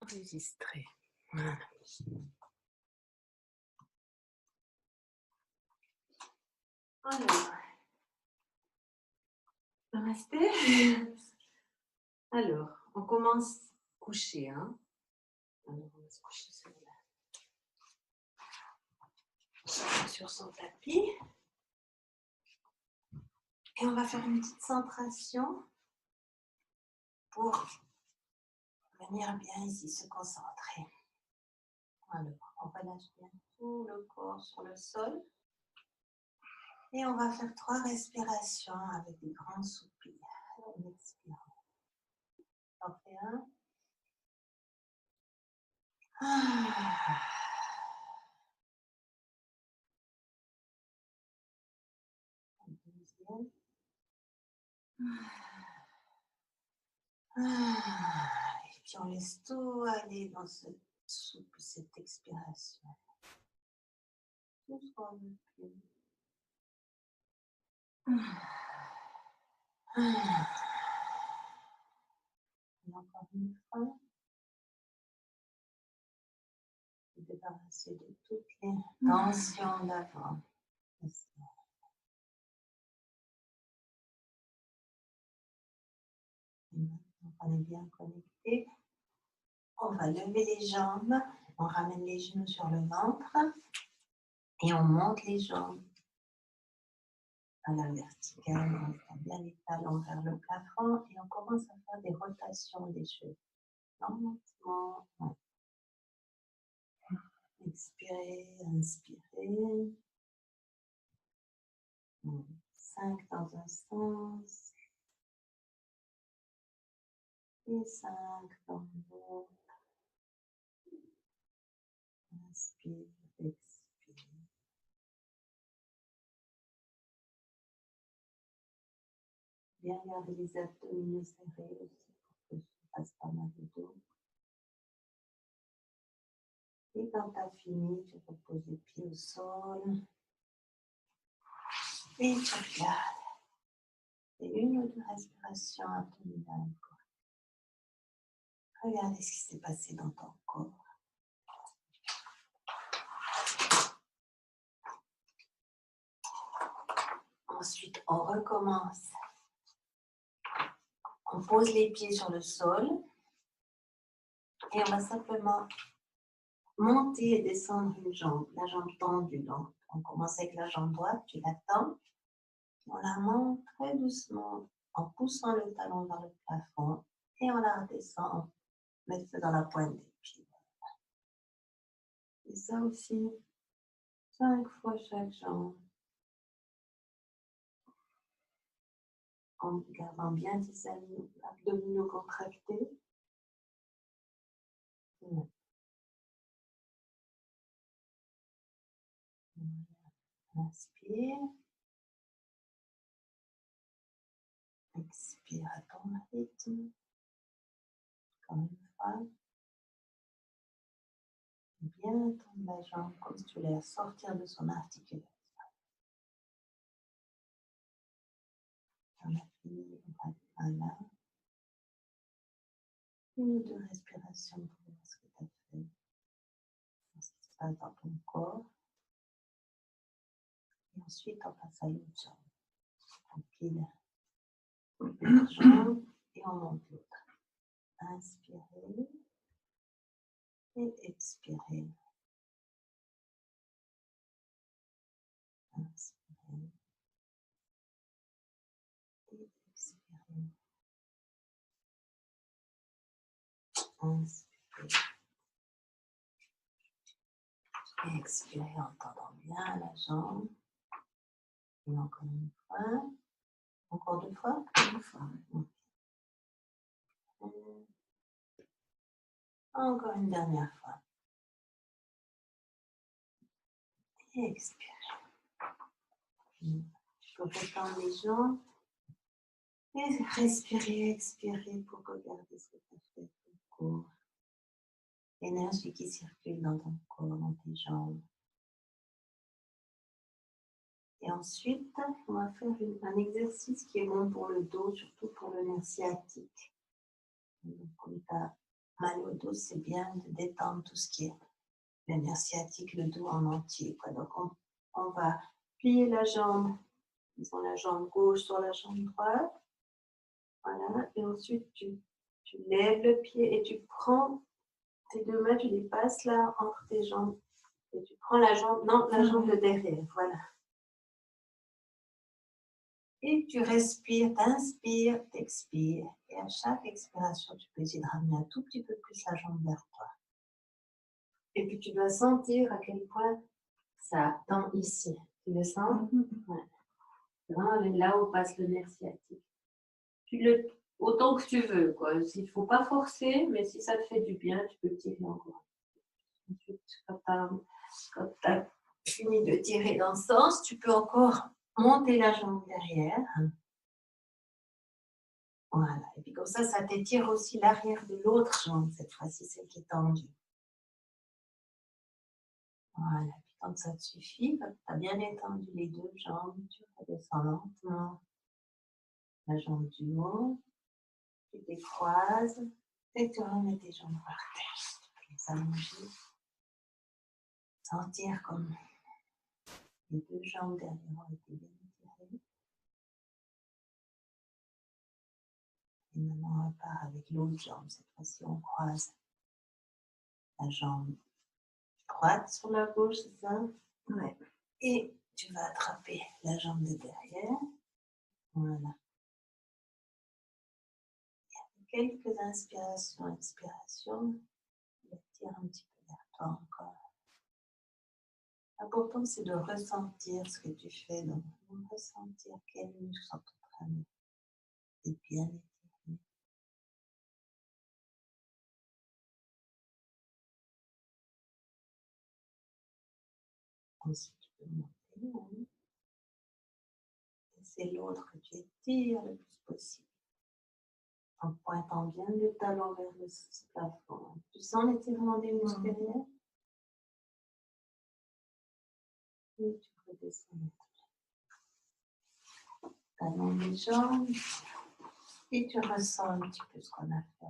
Enregistrer. Voilà. Alors, namasté. Alors, on commence couché. Hein? Alors, on va se coucher sur son tapis. Et on va faire une petite centration pour venir bien ici, se concentrer. Alors, on relâche bien tout le corps sur le sol. Et on va faire 3 respirations avec des grands soupirs. On expire. On fait un. Un deuxième. Et puis on laisse tout aller dans cette expiration. Tout ce qu'on veut plus. Et encore une fois. Se débarrasser de toutes les tensions d'avant. Et maintenant qu'on est bien connecté, on va lever les jambes, on ramène les genoux sur le ventre et on monte les jambes à la verticale, on fait bien les talons vers le plafond et on commence à faire des rotations des cheveux. Lentement. Expirez, inspirez. 5 dans un sens. Et 5 dans l'autre. Inspire, expire. Bien garder les abdominaux serrés aussi pour que je fasse pas mal de dos. Et quand tu as fini, tu reposes les pieds au sol. Et tu regardes. Et 1 ou 2 respirations abdominales. Regardez ce qui s'est passé dans ton corps. Ensuite, on recommence. On pose les pieds sur le sol. Et on va simplement monter et descendre une jambe. La jambe tendue. Donc, on commence avec la jambe droite. Tu la tends. On la monte très doucement en poussant le talon vers le plafond. Et on la redescend en mettant dans la pointe des pieds. Et ça aussi, 5 fois chaque jambe. En gardant bien tes abdominaux contractés. Inspire. Expire à ton rythme. Encore une fois. Bien tendre la jambe comme si tu voulais la sortir de son articulation. On a fini, on va là. 1 ou 2 respirations pour voir ce que tu as fait. Ce qui se passe dans ton corps. Et ensuite, on passe à l'autre jambe. On pile une jambe et on monte l'autre. Inspirez et expirez. Inspirez et expirez. Inspirez et expirez en tendant bien la jambe. Et encore une fois. Encore 2 fois? 1 fois. Encore une dernière fois. Et expirez. Tu peux retendre les jambes. Et respirer, expirer pour regarder ce que tu as fait dans ton corps. L'énergie qui circule dans ton corps, dans tes jambes. Et ensuite, on va faire un exercice qui est bon pour le dos, surtout pour le nerf sciatique. Donc, comme tu as mal au dos, c'est bien de détendre tout ce qui est le nerf sciatique, le dos en entier, quoi. Donc, on va plier la jambe, disons la jambe gauche sur la jambe droite. Voilà. Et ensuite, tu lèves le pied et tu prends tes deux mains, tu les passes là entre tes jambes. Et tu prends la jambe, non, la jambe de derrière, voilà. Et tu respires, t'inspires, t'expires. Et à chaque expiration, tu peux essayer de ramener un tout petit peu plus la jambe vers toi. Et puis tu dois sentir à quel point ça tend ici. Tu le sens? Ouais. Vraiment là où passe le nerf sciatique. Autant que tu veux, quoi. Il ne faut pas forcer, mais si ça te fait du bien, tu peux tirer encore. Ensuite, quand tu as fini de tirer dans ce sens, tu peux encore monter la jambe derrière. Voilà. Et puis comme ça t'étire aussi l'arrière de l'autre jambe, cette fois-ci, celle qui est tendue. Voilà. Puis quand ça te suffit, quand tu as bien étendu les deux jambes, tu redescends lentement la jambe du haut, tu décroises et tu remets tes jambes par terre. Tu peux les allonger. Sentir comme les deux jambes derrière ont été bien étirées. Et maintenant, on repart avec l'autre jambe. Cette fois-ci, on croise la jambe droite sur la gauche, c'est ça? Ouais. Et tu vas attraper la jambe de derrière. Voilà. Et quelques inspirations, expirations. Tire un petit peu vers toi encore. L'important, c'est de ressentir ce que tu fais. Donc, ressentir quels muscles sont en train de bien étirés. Ensuite, tu peux monter. Et c'est l'autre que tu étires le plus possible. En pointant bien le talon vers le plafond. Tu sens l'étirement des muscles derrière? Et tu redescends. Talon des jambes. Et tu ressens un petit peu ce qu'on a fait.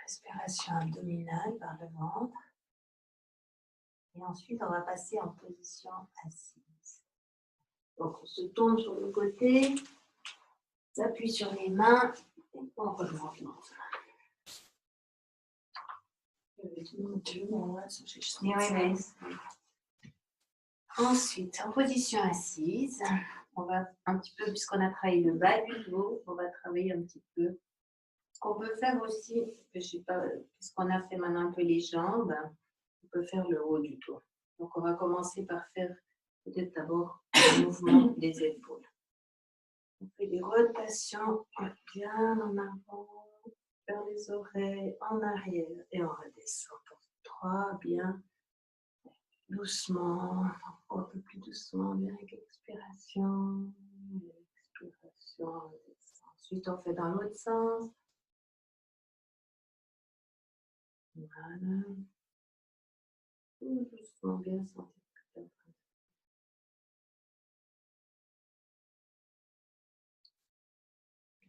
Respiration abdominale par le ventre. Et ensuite, on va passer en position assise. Donc, on se tourne sur le côté, s'appuie sur les mains et on remonte lentement. Ensuite, en position assise, on va un petit peu, puisqu'on a travaillé le bas du dos, on va travailler un petit peu. Ce qu'on peut faire aussi, je sais pas, puisqu'on a fait maintenant un peu les jambes, on peut faire le haut du dos. Donc, on va commencer par faire peut-être d'abord le mouvement des épaules. On fait des rotations bien en avant, vers les oreilles, en arrière et on redescend pour 3, bien doucement, un peu plus doucement, bien avec expiration, expiration, redescend. Ensuite, on fait dans l'autre sens. Voilà. Tout doucement, bien sentir ce que tu es en train de faire.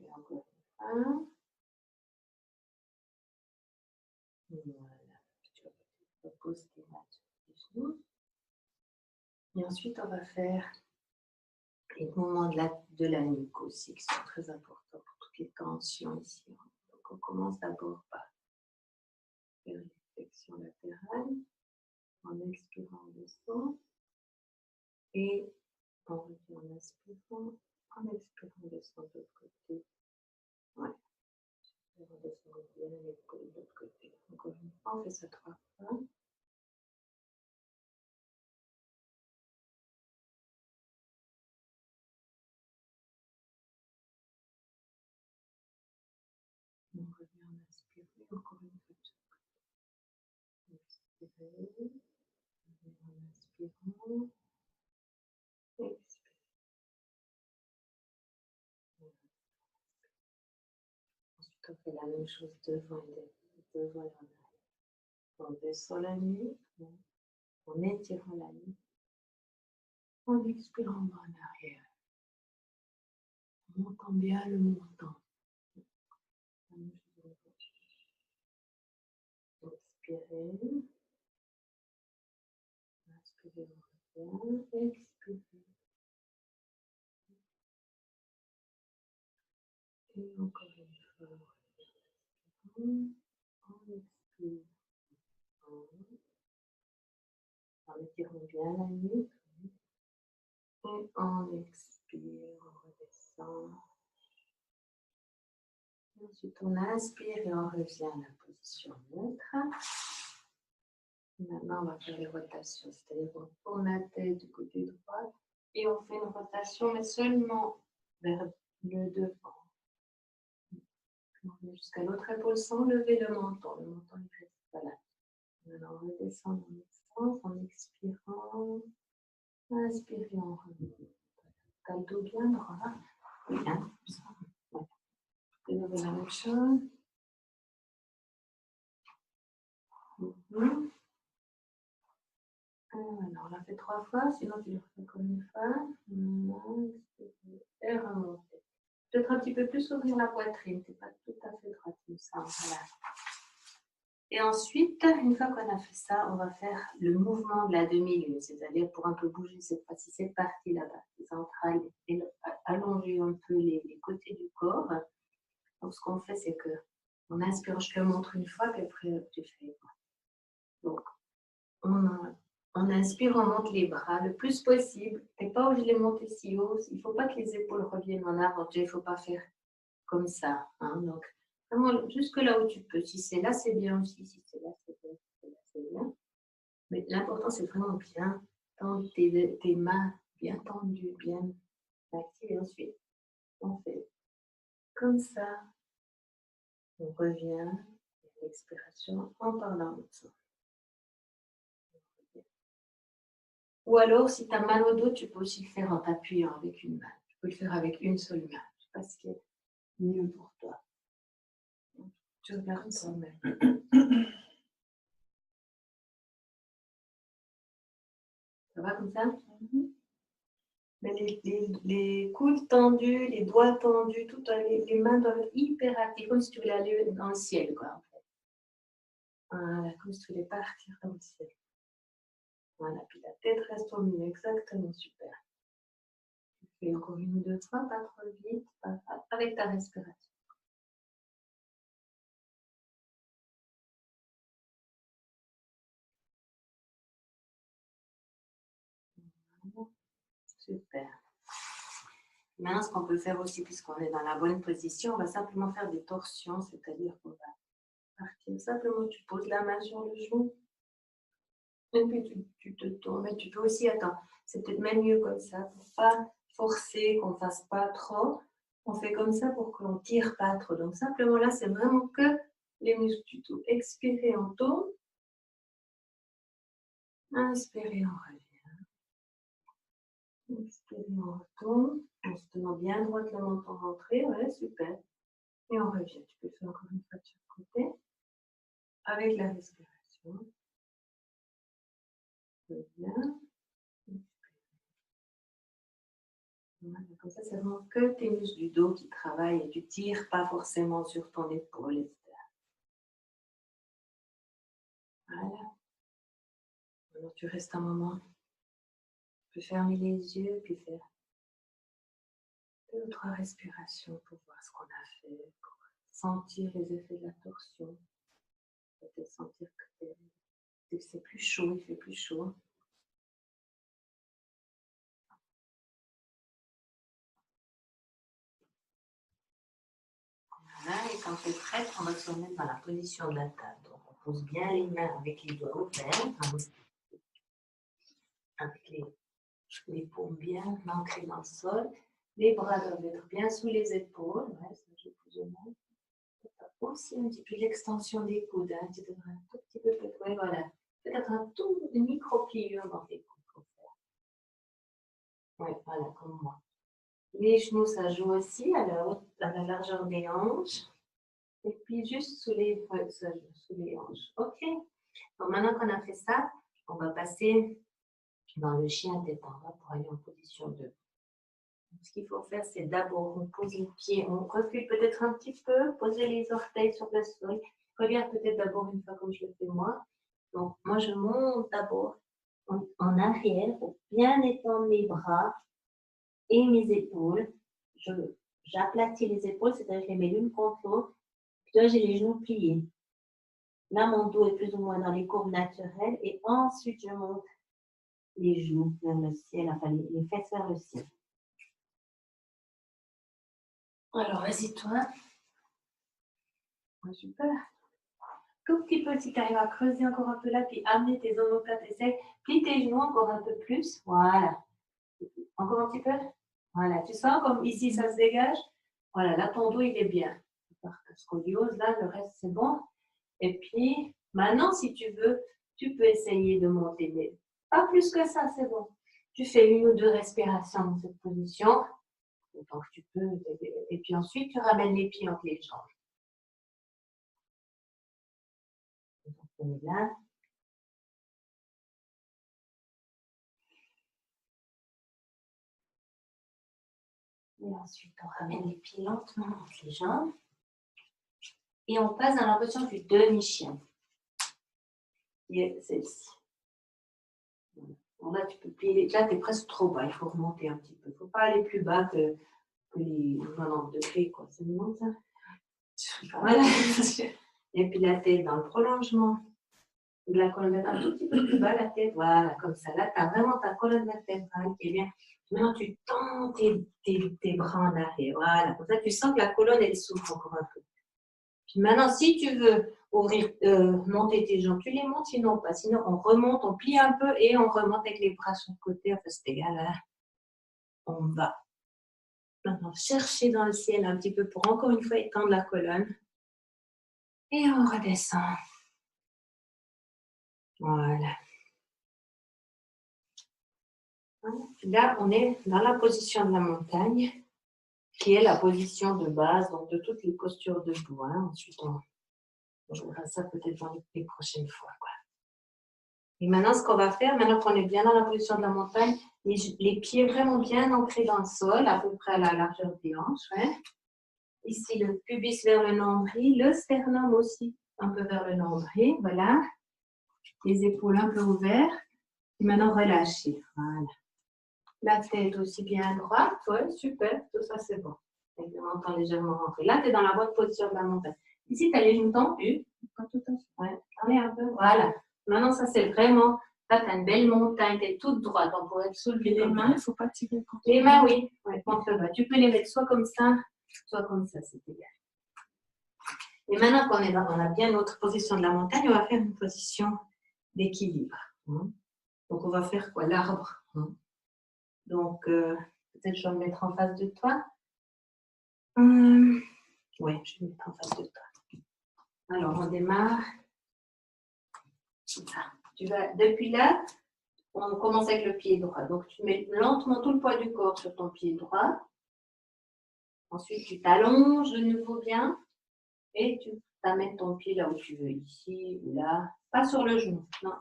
Et encore une fois. Voilà. Tu reposes tes mains sur tes genoux. Et ensuite, on va faire les mouvements de la nuque aussi, qui sont très importants pour toutes les tensions ici. Donc, on commence d'abord par faire une flexion latérale. En expirant, on descend. Et on revient en inspirant. En expirant, on descend de l'autre côté. Ouais. On redescend bien l'épaule de l'autre côté. Encore une fois, on fait ça 3 fois. On revient en inspirant. Encore une fois. Inspirez. En inspirant. Expirez. Ensuite, on fait la même chose devant et en arrière. On descend la nuque, en étirant la nuque, en expirant en arrière. En montant bien le montant. Expirez. Inspirez, on revient. Expirez. Et encore une fois. On expire. On étire bien la nuque. Et on expire, on redescend. Et ensuite, on inspire et on revient à la position neutre. Maintenant, on va faire les rotations, c'est-à-dire qu'on tourne la tête du côté droit et on fait une rotation, mais seulement vers le devant. On va jusqu'à l'autre épaule sans lever le menton. Le menton, il reste pas là. Maintenant, on redescend dans le sens en expirant. Inspirez, on remonte. T'as le dos bien droit. Bien, comme ça. Ouais. De nouveau la même chose. Alors, on l'a fait 3 fois, sinon tu le refais comme une fois. Et remonter. Peut-être un petit peu plus ouvrir la poitrine, c'est pas tout à fait droit comme ça. Voilà. Et ensuite, une fois qu'on a fait ça, on va faire le mouvement de la demi-lune, c'est-à-dire pour un peu bouger cette fois-ci, cette partie là-bas, les entrailles, et allonger un peu les côtés du corps. Donc, ce qu'on fait, c'est que on inspire, je te montre une fois, puis après, tu fais. Donc, on inspire, on monte les bras le plus possible. Tu n'es pas obligé de les monter si haut. Il ne faut pas que les épaules reviennent en avant. Il ne faut pas faire comme ça. Hein. Donc, vraiment, jusque là où tu peux. Si c'est là, c'est bien aussi. Si c'est là, c'est bien. Si c'est là, c'est bien. Mais l'important, c'est vraiment bien tendre tes mains, bien tendues, bien actives. Et ensuite, on fait comme ça. On revient. L'expiration, on part dans l'autre sens. Ou alors, si tu as mal au dos, tu peux aussi le faire en t'appuyant avec une main. Tu peux le faire avec une seule main. Je sais pas ce qui est mieux pour toi. Tu regardes ça même. Ça va comme ça? Mais les coudes tendus, les doigts tendus, tout, les mains doivent être hyper actives, comme si tu voulais aller dans le ciel, quoi, en fait. Voilà, comme si tu voulais partir dans le ciel. Voilà, puis la tête reste au milieu, exactement, super. Tu fais encore une ou deux fois, pas trop vite, avec ta respiration. Super. Maintenant, ce qu'on peut faire aussi, puisqu'on est dans la bonne position, on va simplement faire des torsions, c'est-à-dire qu'on va partir. Simplement, tu poses la main sur le genou, et puis tu te tournes. Mais tu peux aussi, attends, c'est peut-être même mieux comme ça, pour ne pas forcer, qu'on ne fasse pas trop. On fait comme ça pour qu'on ne tire pas trop. Donc, simplement là, c'est vraiment que les muscles du tout. Expirez, on tourne. Inspirez, on revient. Expirez, on retourne. On se tenant bien droit le menton rentré. Ouais, super. Et on revient. Tu peux faire encore une fois de chaque côté. Avec la respiration. Reviens. Voilà, comme ça, c'est vraiment que tes muscles du dos qui travaillent et tu ne tires pas forcément sur ton épaule, etc. Voilà. Alors, tu restes un moment. Tu peux fermer les yeux puis faire 2 ou 3 respirations pour voir ce qu'on a fait, pour sentir les effets de la torsion. Peut-être sentir que c'est plus chaud, il fait plus chaud. Voilà, et quand tu es prête, on va se remettre dans la position de la table. Donc, on pose bien les mains avec les doigts ouverts, avec les paumes bien ancrées dans le sol. Les bras doivent être bien sous les épaules. Ouais, ça joue plus ou moins. Aussi un petit peu l'extension des coudes. Hein. Tu devrais un tout petit peu, ouais, voilà. Peut-être un tout micro-pliure dans tes coudes. Ouais, voilà, comme moi. Les genoux, ça joue aussi à la largeur des hanches. Et puis juste sous les hanches. OK. Donc maintenant qu'on a fait ça, on va passer dans le chien tétant pour aller en position 2. Ce qu'il faut faire, c'est d'abord, on pose les pieds, on recule peut-être un petit peu, poser les orteils sur le sol. Regarde peut-être d'abord une fois comme je le fais moi. Donc, moi, je monte d'abord en arrière pour bien étendre mes bras et mes épaules. J'aplatis les épaules, c'est-à-dire que je les mets l'une contre l'autre. Puis là, j'ai les genoux pliés. Là, mon dos est plus ou moins dans les courbes naturelles. Et ensuite, je monte les genoux vers le ciel, enfin les fesses vers le ciel. Alors, vas-y, toi. Super. Tout petit peu, si tu arrives à creuser encore un peu là, puis amener tes omoplates, essaye. Plie tes genoux encore un peu plus. Voilà. Encore un petit peu. Voilà. Tu sens comme ici, ça se dégage. Voilà, là, ton dos, il est bien. Scoliose, là, le reste, c'est bon. Et puis, maintenant, si tu veux, tu peux essayer de monter. Mais pas plus que ça, c'est bon. Tu fais 1 ou 2 respirations dans cette position. Donc, tu peux. Et puis ensuite, tu ramènes les pieds entre les jambes. On est là. Et ensuite, on ramène les pieds lentement entre les jambes. Et on passe dans la position du demi-chien. Qui est celle-ci. Là, tu peux plier. Là, tu es presque trop bas. Il faut remonter un petit peu. Il ne faut pas aller plus bas que les 90 degrés. C'est bon, ça? Voilà. Et puis la tête dans le prolongement de la colonne vertébrale. Un tout petit peu plus bas, la tête. Voilà, comme ça. Là, tu as vraiment ta colonne vertébrale qui est bien. Maintenant, tu tends tes bras en arrière. Voilà. Comme ça, tu sens que la colonne, elle souffle encore un peu. Puis maintenant, si tu veux monter tes jambes, tu les montes, sinon pas. Sinon, on remonte, on plie un peu et on remonte avec les bras sur le côté. Enfin, c'est égal. Hein. On va maintenant chercher dans le ciel un petit peu pour encore une fois étendre la colonne. Et on redescend. Voilà. Là, on est dans la position de la montagne, qui est la position de base donc de toutes les postures debout. Hein. Ensuite, on verra ça peut-être dans les prochaines fois. Quoi. Et maintenant, ce qu'on va faire, maintenant qu'on est bien dans la position de la montagne, les pieds vraiment bien ancrés dans le sol, à peu près à la largeur des hanches. Ouais. Ici, le pubis vers le nombril, le sternum aussi, un peu vers le nombril. Voilà. Les épaules un peu ouvertes. Et maintenant, relâchez. Voilà. La tête aussi bien droite. Ouais, super. Tout ça, c'est bon. Et le menton légèrement rentré. Là, tu es dans la bonne position de la montagne. Ici, tu as les genoux tendus. Pas tout à fait. Ouais. T'en es un peu. Voilà. Maintenant, ça, c'est vraiment. Là, tu as une belle montagne. Tu es toute droite. On pourrait être soulever les mains. Il ne faut pas tirer contre les mains, oui. Ouais, contre le bas. Tu peux les mettre soit comme ça, soit comme ça. C'est égal. Et maintenant qu'on est là, on a bien notre position de la montagne, on va faire une position d'équilibre. Donc, on va faire quoi? L'arbre. Donc, peut-être je vais me mettre en face de toi. Oui, je vais me mettre en face de toi. Alors, on démarre. Tu vas, depuis là, on commence avec le pied droit. Donc, tu mets lentement tout le poids du corps sur ton pied droit. Ensuite, tu t'allonges de nouveau bien. Et tu t'amènes ton pied là où tu veux, ici ou là. Pas sur le genou, non.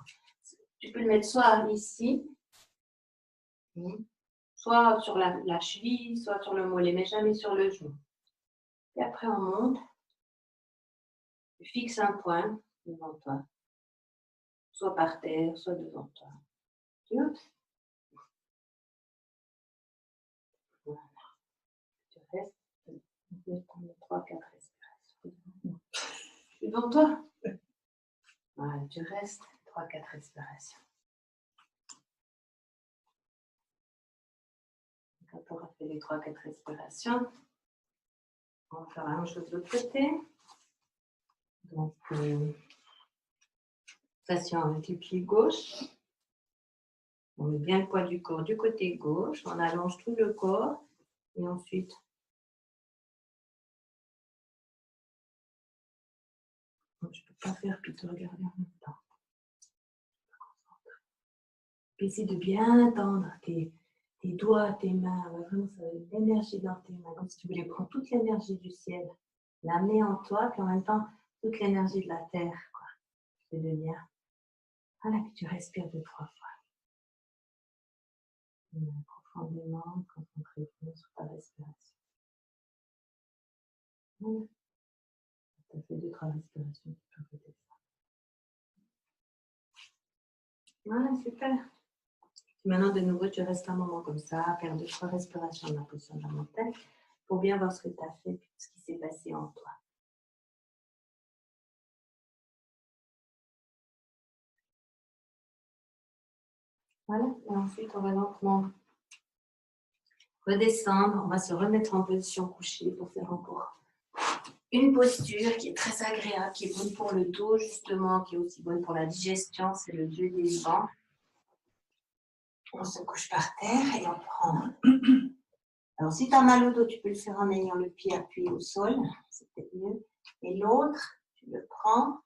Tu peux le mettre soit ici, soit sur la cheville, soit sur le mollet, mais jamais sur le genou. Et après, on monte. Tu fixes un point devant toi. Soit par terre, soit devant toi. Voilà. Tu restes. Tu peux prendre 3-4 respirations. Devant toi. Voilà, tu restes 3-4 respirations. Quand tu auras fait les 3-4 respirations, on va faire la même chose de l'autre côté. Donc, station avec le pied gauche. On met bien le poids du corps du côté gauche. On allonge tout le corps. Et ensuite, je ne peux pas faire puis te regarder en même temps. Puis essaie de bien tendre tes doigts, tes mains. Vraiment, ça va être l'énergie dans tes mains. Comme si tu voulais prendre toute l'énergie du ciel, l'amener en toi, puis en même temps, toute l'énergie de la terre. C'est le lien. Voilà, puis tu respires 2-3 fois. profondément, concentrez-vous sur ta respiration. Voilà. Tu as fait 2-3 respirations, tu peux répéter ça. Voilà, super. Maintenant, de nouveau, tu restes un moment comme ça, à faire 2-3 respirations dans la position de la montagne pour bien voir ce que tu as fait, ce qui s'est passé en toi. Voilà, et ensuite, on va lentement redescendre. On va se remettre en position couchée pour faire encore une posture qui est très agréable, qui est bonne pour le dos, justement, qui est aussi bonne pour la digestion. C'est le dieu des vents. On se couche par terre et on prend. Alors, si tu as mal au dos, tu peux le faire en ayant le pied appuyé au sol. C'est peut-être mieux. Et l'autre, tu le prends,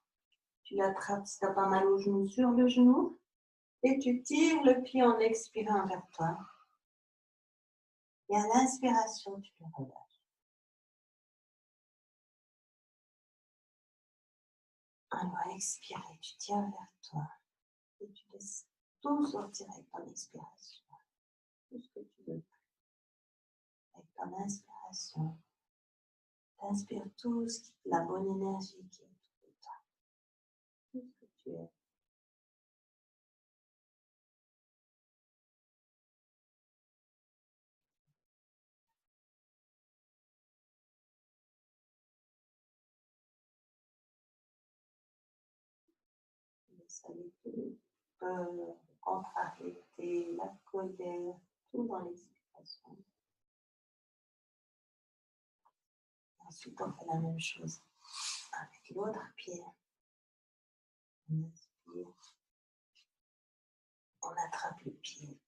tu l'attrapes si tu n'as pas mal au genou sur le genou. Et tu tires le pied en expirant vers toi. Et à l'inspiration, tu le relâches. Alors, expirer, tu tires vers toi. Et tu laisses tout sortir avec ton expiration. Tout ce que tu veux. Avec ton inspiration. Tu inspires tout ce qui, la bonne énergie qui est autour de toi. Tout ce que tu es. La solitude, peur, la contrariété, la colère, tout dans l'expiration. Ensuite, on fait la même chose avec l'autre pied. On inspire, on attrape le pied.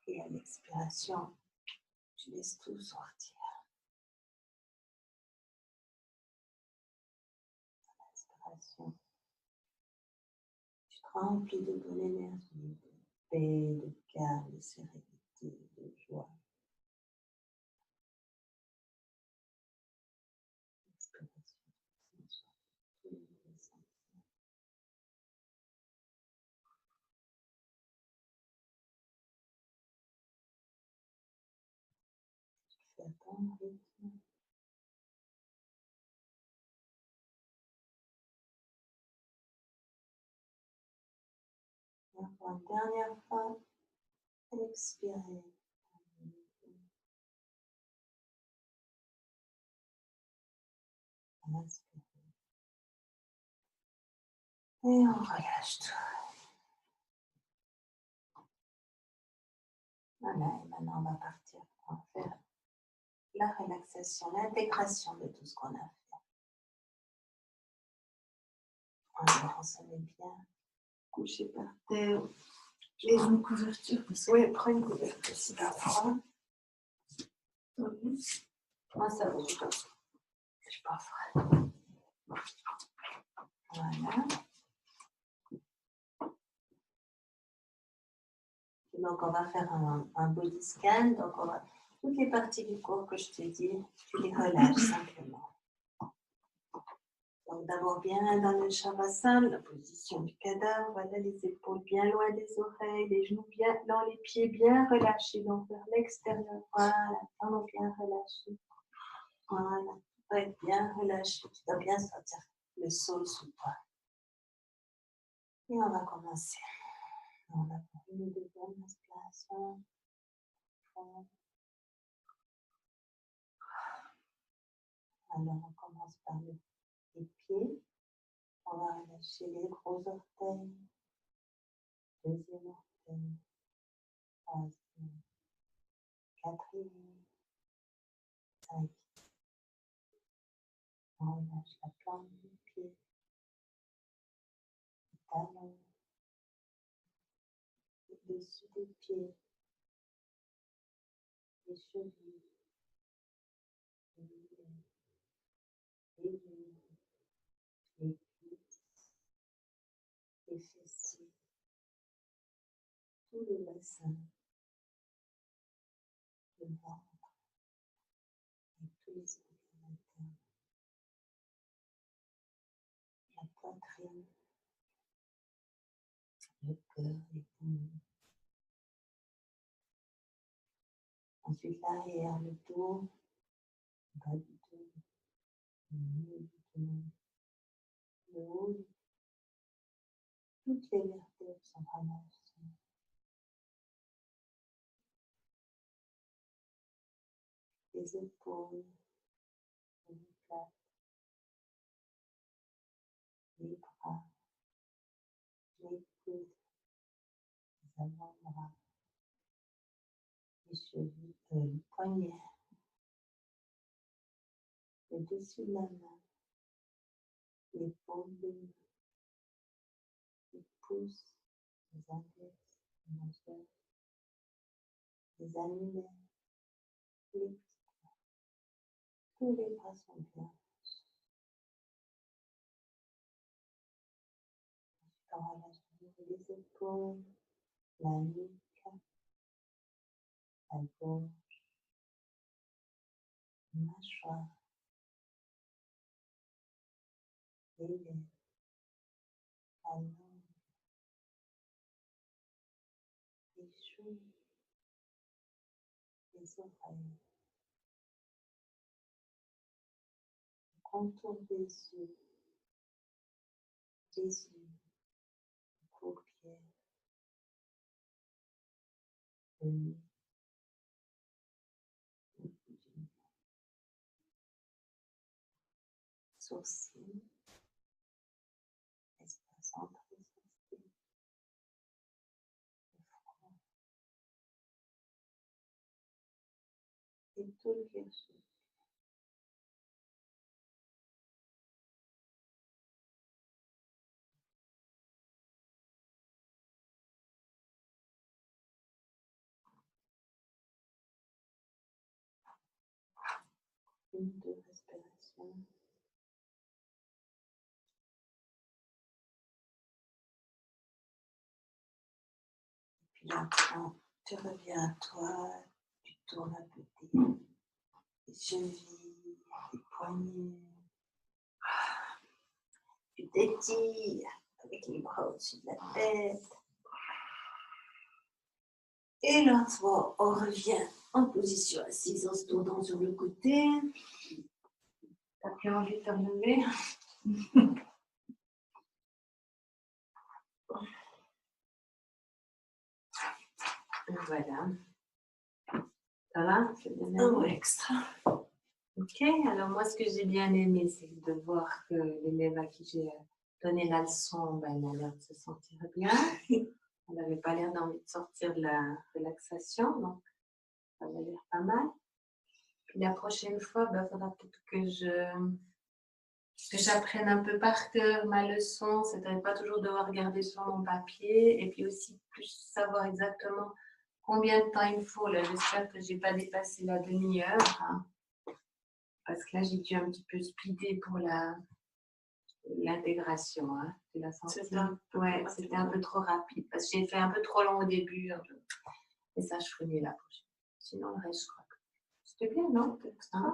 Et à l'expiration, tu laisses tout sortir. À l'inspiration, tu te remplis de bonne énergie, de paix, de calme, de sérénité, de joie. Expiration, tous les sentiments. Fais à ton rythme. Et pour une dernière fois, expirez. Inspirez. Et on relâche tout. Voilà, et maintenant on va partir pour faire la relaxation, l'intégration de tout ce qu'on a fait. Alors, on se met bien couché par terre, les une couverture, parce que oui, prends une couverture si tu as froid. Moi, ça va, je suis pas froid. Voilà. Donc, on va faire un body scan. Donc, on va, toutes les parties du corps que je te dis, tu les relâches simplement. Donc, d'abord bien dans le shavasana, la position du cadavre. Voilà, les épaules bien loin des oreilles, les genoux bien dans les pieds, bien relâchés, donc vers l'extérieur. Voilà, tendons bien relâchés. Voilà, tu dois être bien relâché, tu dois bien sentir le sol sous toi. Et on va commencer. On va faire une ou deux bonnes inspirations. Alors, on commence par les pieds. On va relâcher les gros orteils. Deuxième orteil. Troisième. Quatrième. Cinquième. On relâche la plante du pied. Les talons. Le dessus des pieds. Les chevilles. Les mollets. Les genoux. Les cuisses. Les fessiers. Tout le bassin. Le ventre. Et tous les organes internes. La poitrine. Le cœur, les poumons. Ensuite, l'arrière, le dos, le bas du dos, le milieu du dos, le haut. Toutes les vertèbres sont vraiment au sol. Les épaules, les plaques, les bras, les coudes, les avant-bras, les chevilles, les poignets, le dessus de la main, les paumes des mains, les pouces, les index, les majeurs, les annulaires, les petits doigts. Tous les bras sont bien. On relâche les épaules, la nuque, la gorge, la mâchoire, les lèvres, la langue, les joues, les oreilles, le contour des yeux, les paupières, le nez, le bout du nez, sourcils, espace entre les sourcils, le front et tout le virgule. Une, deux respirations. Puis là, quand tu reviens à toi, tu tournes un peu tes chevilles, tes poignets. Tu t'étires avec les bras au-dessus de la tête. Et là, on revient en position assise en se tournant sur le côté. T'as plus envie de te relever? Voilà. Ça va? C'est bien aimé? Oh, extra. Ok, alors moi, ce que j'ai bien aimé, c'est de voir que l'élève à qui j'ai donné la leçon, ben, elle a l'air de se sentir bien. Elle n'avait pas l'air d'envie de sortir de la relaxation, donc ça va l'air pas mal. Puis la prochaine fois, il faudra peut-être que j'apprenne un peu par cœur ma leçon, c'est-à-dire pas toujours devoir regarder sur mon papier, et puis aussi plus savoir exactement combien de temps il me faut. Là, j'espère que je n'ai pas dépassé la demi-heure, hein, parce que là, j'ai dû un petit peu speeder pour l'intégration. Hein. Tu l'as senti? C'était un peu trop rapide, parce que j'ai fait un peu trop long au début, et ça, je ferai mieux la prochaine. Sinon, le reste, je crois que c'était bien, non?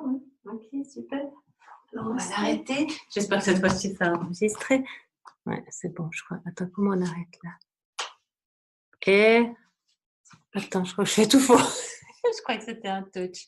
Oui. Ok, super. Alors, on va s'arrêter. J'espère que cette fois-ci, ça a enregistré. Ouais, c'est bon, je crois. Attends, comment on arrête là? Ok. Attends, je crois que je fais tout faux. Je crois que c'était un touch.